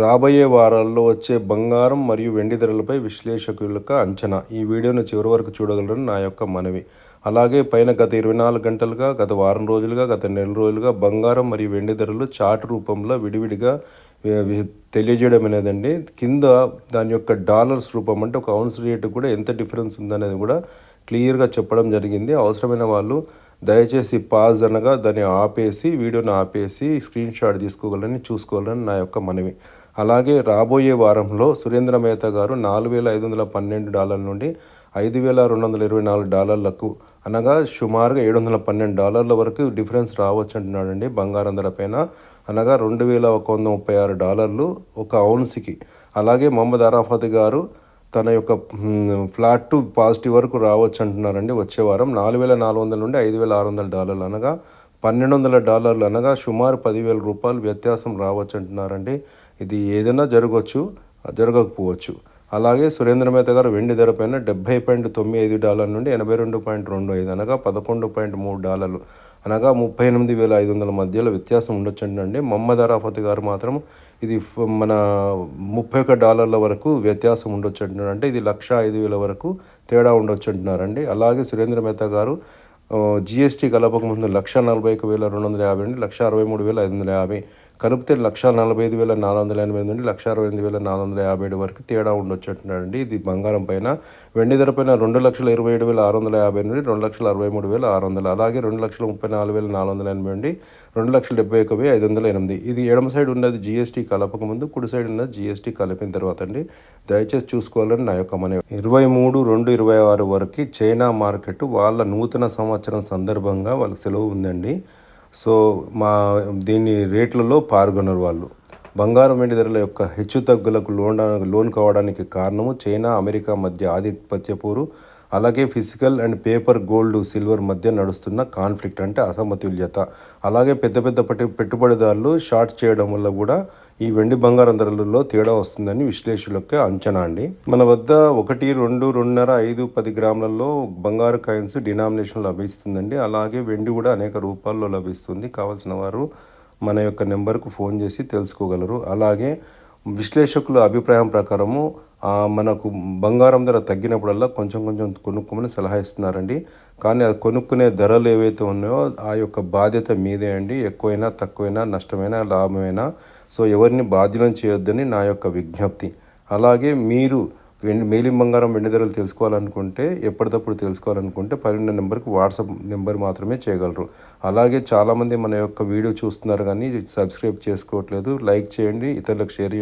రాబోయే వారాల్లో వచ్చే బంగారం మరియు వెండి ధరలపై విశ్లేషకుల యొక్క అంచనా. ఈ వీడియోను చివరి వరకు చూడగలరని నా యొక్క మనవి. అలాగే పైన గత 24 గంటలుగా, గత వారం రోజులుగా, గత నెల రోజులుగా బంగారం మరియు వెండి ధరలు చార్ట్ రూపంలో విడివిడిగా తెలియజేయడం అనేదండి. కింద దాని యొక్క డాలర్స్ రూపం అంటే ఒక ఔన్స్ రేటు కూడా ఎంత డిఫరెన్స్ ఉందనేది కూడా క్లియర్గా చెప్పడం జరిగింది. అవసరమైన వాళ్ళు దయచేసి పాజ్ అనగా దాన్ని ఆపేసి, వీడియోని ఆపేసి స్క్రీన్ షాట్ తీసుకోగలని చూసుకోవాలని నా యొక్క మనవి. అలాగే రాబోయే వారంలో సురేంద్ర మెహతా గారు $4,512 నుండి $5,224 అనగా సుమారుగా $712 వరకు డిఫరెన్స్ రావచ్చు అంటున్నాడండి బంగారం ధర పైన. అనగా $2,136 ఒక ఔన్స్కి. అలాగే మొహమ్మద్ అరాఫత్ గారు తన యొక్క ఫ్లాట్ టు పాజిటివ్ వరకు రావచ్చు అంటున్నారండి వచ్చే వారం. $4,400 నుండి $5,600 అనగా $1,200 అనగా సుమారు రూ. 10,000 వ్యత్యాసం రావచ్చు అంటున్నారండి. ఇది ఏదైనా జరగవచ్చు, జరగకపోవచ్చు. అలాగే సురేంద్ర మెహతా గారు వెండి ధర పైన $70.95 నుండి $82.25 అనగా $11.3 అనగా 38,500 మధ్యలో వ్యత్యాసం ఉండొచ్చండి. మొహమ్మద్ అరాఫత్ గారు మాత్రం ఇది మన $31 వరకు వ్యత్యాసం ఉండొచ్చు అంటున్నారు. అంటే ఇది 1,05,000 వరకు తేడా ఉండొచ్చు అంటున్నారండి. అలాగే సురేంద్ర మెహతా గారు జిఎస్టీ కలపక ముందు 1,41,250 నుండి 1,63,550 కలిపితే 1,45,480 నుండి 1,68,457 వరకు తేడా ఉండొచ్చు అంటున్నాడండి. ఇది బంగారం పైన. వెండి ధర పైన 2,27,650 నుండి 2,63,600 అలాగే 2,34,480 నుండి 2,71,508. ఇది ఎడమ సైడ్ ఉన్నది జిఎస్టీ కలపక ముందు, కుడి సైడ్ ఉన్నది జిఎస్టీ కలిపిన తర్వాత అండి. దయచేసి చూసుకోవాలని నా యొక్క మనవి. 23/2/26 వరకు చైనా మార్కెట్ వాళ్ళ నూతన సంవత్సరం సందర్భంగా వాళ్ళకి సెలవు ఉందండి. సో దీని రేట్లలో పాల్గొనరు వాళ్ళు. బంగారం వెండి ధరల యొక్క హెచ్చుతగ్గులకు లోన్ కావడానికి కారణము చైనా అమెరికా మధ్య ఆధిపత్య పోరు, అలాగే physical and paper gold silver మధ్య నడుస్తున్న కాన్ఫ్లిక్ట్ అంటే అసమతుల్యత. అలాగే పెద్ద పెద్ద పెట్టుబడిదారులు షార్ట్ చేయడం వల్ల కూడా ఈ వెండి బంగారం ధరలలో తేడా వస్తుందని విశ్లేషకులకు అంచనా అండి. మన వద్ద 1, 2, 2.5, 5, 10 గ్రాములలో బంగారు కాయిన్స్ డినామినేషన్ లభిస్తుందండి. అలాగే వెండి కూడా అనేక రూపాల్లో లభిస్తుంది. కావాల్సిన వారు మన యొక్క నెంబర్కు ఫోన్ చేసి తెలుసుకోగలరు. అలాగే విశ్లేషకుల అభిప్రాయం ప్రకారము మనకు బంగారం ధర తగ్గినప్పుడల్లా కొంచెం కొంచెం కొనుక్కోమని సలహా ఇస్తున్నారండి. కానీ అది కొనుక్కునే ధరలు ఏవైతే ఉన్నాయో ఆ యొక్క బాధ్యత మీదే అండి. ఎక్కువైనా తక్కువైనా నష్టమైనా లాభమైనా సో ఎవరిని బాధ్యులను చేయొద్దని నా యొక్క విజ్ఞప్తి. అలాగే మీరు మేలి బంగారం వెండి ధరలు తెలుసుకోవాలనుకుంటే, ఎప్పటికప్పుడు తెలుసుకోవాలనుకుంటే పైన నెంబర్కి వాట్సాప్ నెంబర్ మాత్రమే చేయగలరు. అలాగే చాలామంది మన యొక్క వీడియో చూస్తున్నారు కానీ సబ్స్క్రైబ్ చేసుకోవట్లేదు. లైక్ చేయండి, ఇతరులకు షేర్ చేయండి.